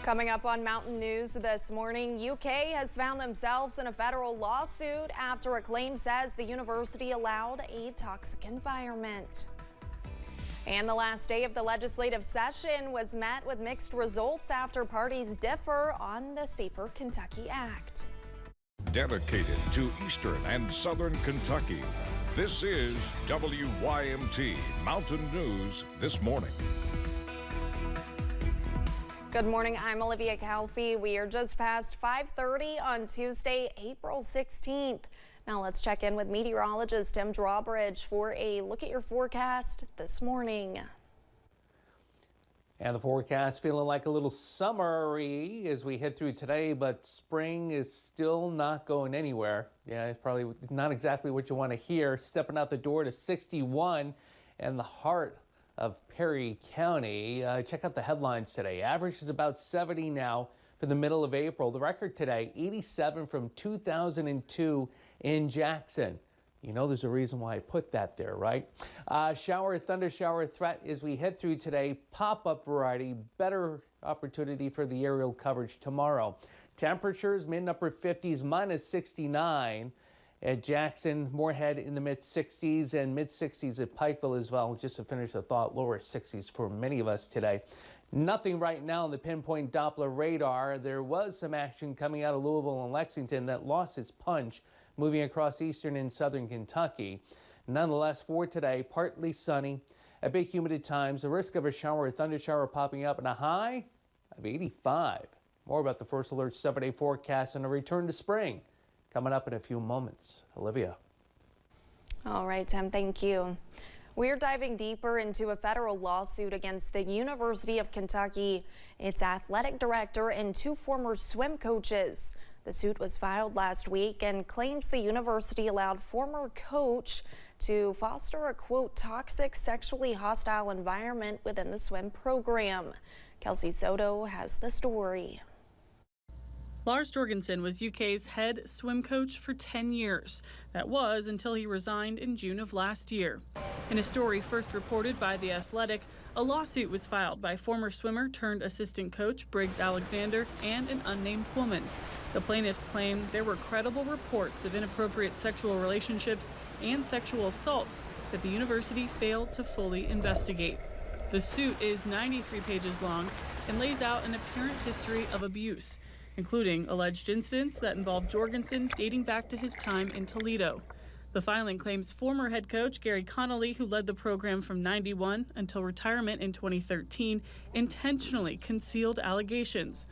Coming up on Mountain News this morning, UK has found themselves in a federal lawsuit after a claim says the university allowed a toxic environment. And the last day of the legislative session was met with mixed results after parties differ on the Safer Kentucky Act. Dedicated to Eastern and Southern Kentucky, this is WYMT Mountain News This Morning. Good morning, I'm Olivia Calfee. We are just past 5:30 on Tuesday, April 16th. Now let's check in with meteorologist Tim Drawbridge for a look at your forecast this morning. And the forecast feeling like a little summery as we head through today, but spring is still not going anywhere. Yeah, it's probably not exactly what you want to hear. Stepping out the door to 61 and the heart of Perry County. Check out the headlines today. Average is about 70 now for the middle of April. The record today, 87 from 2002 in Jackson. You know there's a reason why I put that there, right? Thunder shower threat as we head through today. Pop-up variety, better opportunity for the aerial coverage tomorrow. Temperatures mid-upper 50s, minus 69. At Jackson, Moorhead in the mid-60s and mid-60s at Pikeville as well. Just to finish the thought, lower 60s for many of us today. Nothing right now on the pinpoint Doppler radar. There was some action coming out of Louisville and Lexington that lost its punch, moving across eastern and southern Kentucky. Nonetheless, for today, partly sunny, a bit humid at times, a risk of a shower or thunder shower popping up, and a high of 85. More about the First Alert 7-day forecast and a return to spring coming up in a few moments. Olivia. All right, Tim, thank you. We're diving deeper into a federal lawsuit against the University of Kentucky, its athletic director, and two former swim coaches. The suit was filed last week and claims the university allowed former coach to foster a, quote, toxic, sexually hostile environment within the swim program. Kelsey Soto has the story. Lars Jorgensen was UK's head swim coach for 10 years. That was until he resigned in June of last year. In a story first reported by The Athletic, a lawsuit was filed by former swimmer turned assistant coach Briggs Alexander and an unnamed woman. The plaintiffs claim there were credible reports of inappropriate sexual relationships and sexual assaults that the university failed to fully investigate. The suit is 93 pages long and lays out an apparent history of abuse, including alleged incidents that involved Jorgensen dating back to his time in Toledo. The filing claims former head coach Gary Connolly, who led the program from '91 until retirement in 2013, intentionally concealed allegations.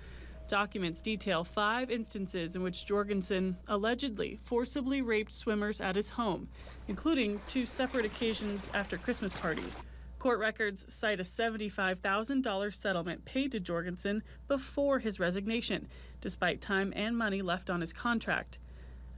Documents detail 5 instances in which Jorgensen allegedly forcibly raped swimmers at his home, including 2 separate occasions after Christmas parties. Court records cite a $75,000 settlement paid to Jorgensen before his resignation, despite time and money left on his contract.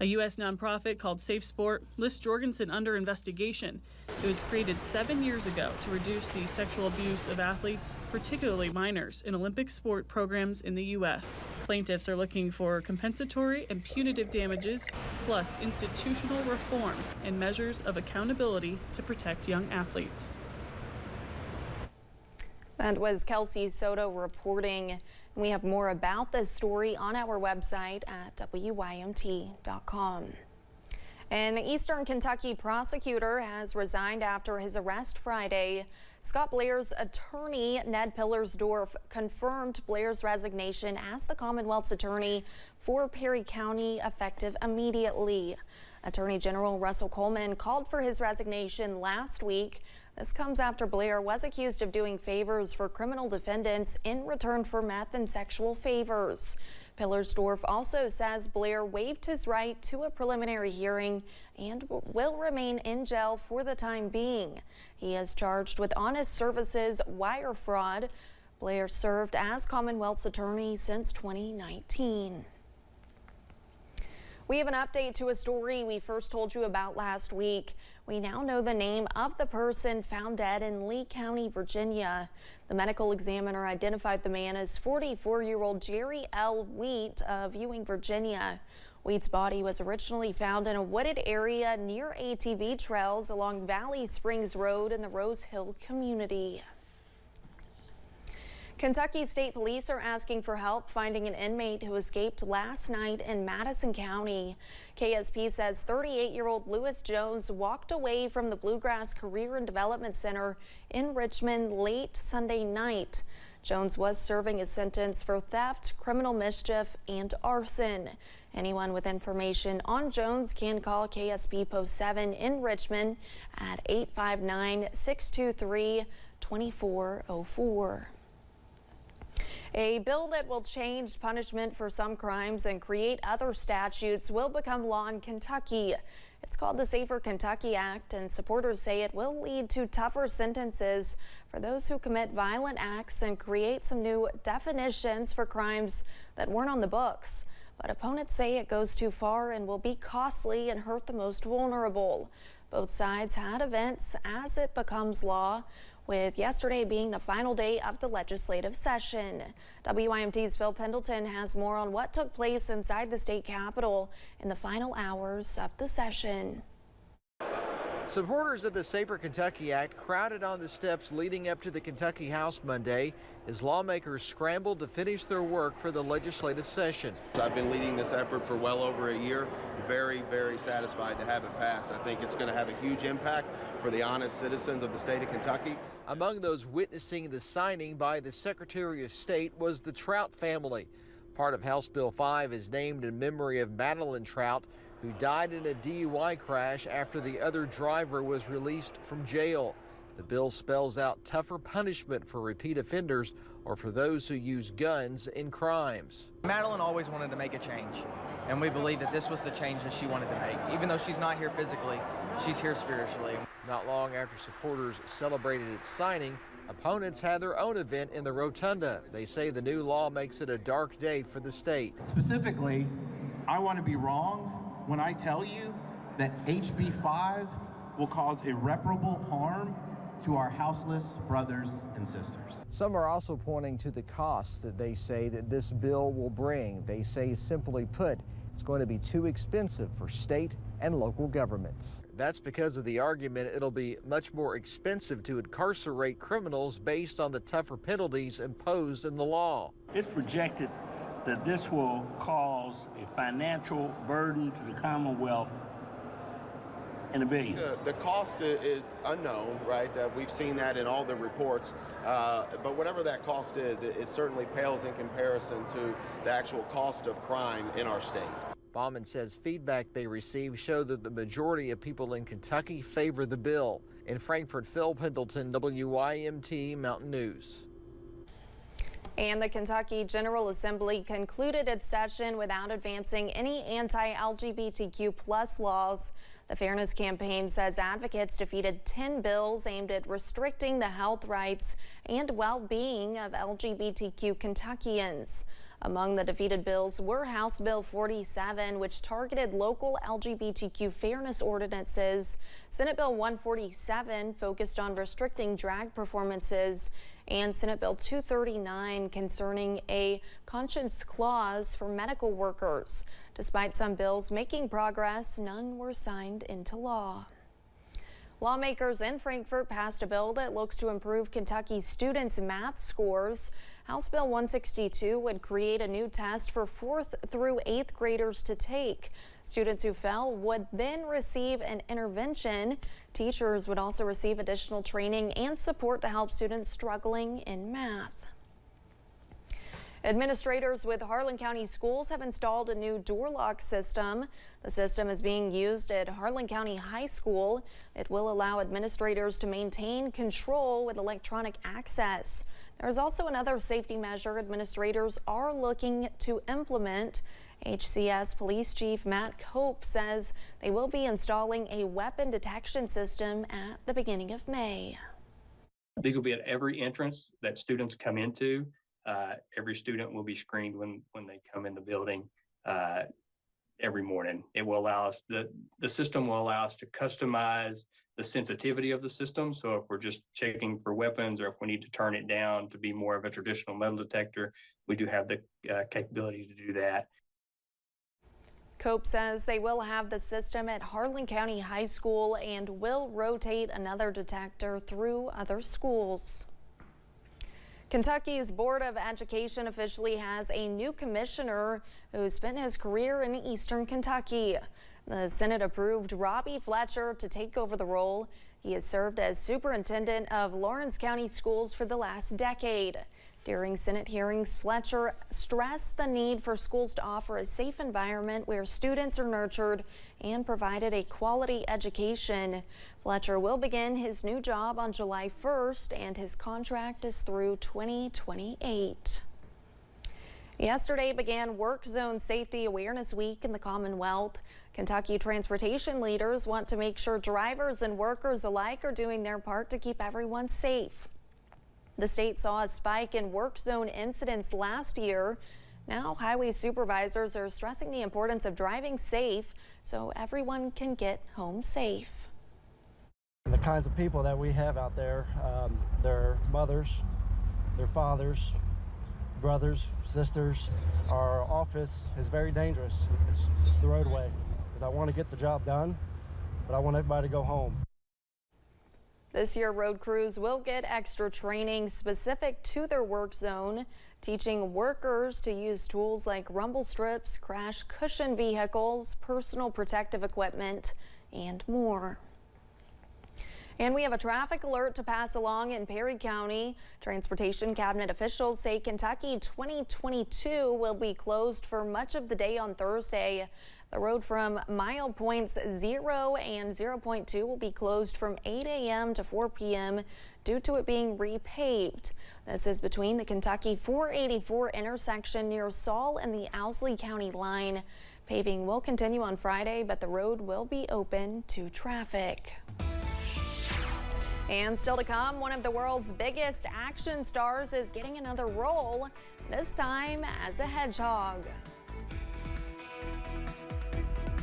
A U.S. nonprofit called Safe Sport lists Jorgensen under investigation. It was created 7 years ago to reduce the sexual abuse of athletes, particularly minors, in Olympic sport programs in the U.S. Plaintiffs are looking for compensatory and punitive damages, plus institutional reform and measures of accountability to protect young athletes. That was Kelsey Soto reporting. We have more about this story on our website at WYMT.com. An Eastern Kentucky prosecutor has resigned after his arrest Friday. Scott Blair's attorney, Ned Pillersdorf, confirmed Blair's resignation as the Commonwealth's attorney for Perry County effective immediately. Attorney General Russell Coleman called for his resignation last week. This comes after Blair was accused of doing favors for criminal defendants in return for meth and sexual favors. Pillersdorf also says Blair waived his right to a preliminary hearing and will remain in jail for the time being. He is charged with honest services wire fraud. Blair served as Commonwealth's attorney since 2019. We have an update to a story we first told you about last week. We now know the name of the person found dead in Lee County, Virginia. The medical examiner identified the man as 44-year-old Jerry L. Wheat of Ewing, Virginia. Wheat's body was originally found in a wooded area near ATV trails along Valley Springs Road in the Rose Hill community. Kentucky State Police are asking for help finding an inmate who escaped last night in Madison County. KSP says 38-year-old Lewis Jones walked away from the Bluegrass Career and Development Center in Richmond late Sunday night. Jones was serving his sentence for theft, criminal mischief, and arson. Anyone with information on Jones can call KSP Post 7 in Richmond at 859-623-2404. A bill that will change punishment for some crimes and create other statutes will become law in Kentucky. It's called the Safer Kentucky Act, and supporters say it will lead to tougher sentences for those who commit violent acts and create some new definitions for crimes that weren't on the books. But opponents say it goes too far and will be costly and hurt the most vulnerable. Both sides had events as it becomes law, with yesterday being the final day of the legislative session. WYMT's Phil Pendleton has more on what took place inside the state capitol in the final hours of the session. Supporters of the Safer Kentucky Act crowded on the steps leading up to the Kentucky House Monday as lawmakers scrambled to finish their work for the legislative session. I've been leading this effort for well over a year. Very, very satisfied to have it passed. I think it's going to have a huge impact for the honest citizens of the state of Kentucky. Among those witnessing the signing by the Secretary of State was the Trout family. Part of House Bill 5 is named in memory of Madeline Trout, who died in a DUI crash after the other driver was released from jail. The bill spells out tougher punishment for repeat offenders or for those who use guns in crimes. Madeline always wanted to make a change, and we believe that this was the change that she wanted to make. Even though she's not here physically, she's here spiritually. Not long after supporters celebrated its signing, opponents had their own event in the Rotunda. They say the new law makes it a dark day for the state. Specifically, I want to be wrong when I tell you that HB 5 will cause irreparable harm to our houseless brothers and sisters. Some are also pointing to the costs that they say that this bill will bring. They say, simply put, it's going to be too expensive for state and local governments. That's because of the argument it'll be much more expensive to incarcerate criminals based on the tougher penalties imposed in the law. It's projected that this will cause a financial burden to the Commonwealth in the billions. The cost is unknown, right? We've seen that in all the reports, but whatever that cost is, it certainly pales in comparison to the actual cost of crime in our state. Baumann says feedback they received showed that the majority of people in Kentucky favor the bill. In Frankfort, Phil Pendleton, WYMT Mountain News. And the Kentucky General Assembly concluded its session without advancing any anti-LGBTQ plus laws. The Fairness Campaign says advocates defeated 10 bills aimed at restricting the health rights and well-being of LGBTQ Kentuckians. Among the defeated bills were House Bill 47, which targeted local LGBTQ fairness ordinances, Senate Bill 147 focused on restricting drag performances, and Senate Bill 239 concerning a conscience clause for medical workers. Despite some bills making progress, none were signed into law. Lawmakers in Frankfort passed a bill that looks to improve Kentucky students' math scores. House Bill 162 would create a new test for 4th through 8th graders to take. Students who fell would then receive an intervention. Teachers would also receive additional training and support to help students struggling in math. Administrators with Harlan County Schools have installed a new door lock system. The system is being used at Harlan County High School. It will allow administrators to maintain control with electronic access. There is also another safety measure administrators are looking to implement. HCS Police Chief Matt Cope says they will be installing a weapon detection system at the beginning of May. These will be at every entrance that students come into. Every student will be screened when they come in the building every morning. It will allow us, the system will allow us to customize the sensitivity of the system. So if we're just checking for weapons or if we need to turn it down to be more of a traditional metal detector, we do have the capability to do that. Cope says they will have the system at Harlan County High School and will rotate another detector through other schools. Kentucky's Board of Education officially has a new commissioner who spent his career in Eastern Kentucky. The Senate approved Robbie Fletcher to take over the role. He has served as superintendent of Lawrence County Schools for the last decade. During Senate hearings, Fletcher stressed the need for schools to offer a safe environment where students are nurtured and provided a quality education. Fletcher will begin his new job on July 1st, and his contract is through 2028. Yesterday began Work Zone Safety Awareness Week in the Commonwealth. Kentucky transportation leaders want to make sure drivers and workers alike are doing their part to keep everyone safe. The state saw a spike in work zone incidents last year. Now highway supervisors are stressing the importance of driving safe so everyone can get home safe. The kinds of people that we have out there, their mothers, their fathers, brothers, sisters. Our office is very dangerous. It's the roadway, because I want to get the job done, but I want everybody to go home. This year, road crews will get extra training specific to their work zone, teaching workers to use tools like rumble strips, crash cushion vehicles, personal protective equipment, and more. And we have a traffic alert to pass along in Perry County. Transportation cabinet officials say Kentucky 2022 will be closed for much of the day on Thursday. The road from mile points 0 and 0.2 will be closed from 8 a.m. to 4 p.m. due to it being repaved. This is between the Kentucky 484 intersection near Saul and the Owsley County line. Paving will continue on Friday, but the road will be open to traffic. And still to come, one of the world's biggest action stars is getting another role, this time as a hedgehog.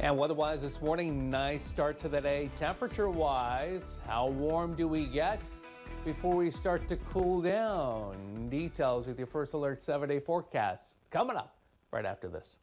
And weather-wise this morning, nice start to the day. Temperature-wise, how warm do we get before we start to cool down? Details with your First Alert 7-day forecast coming up right after this.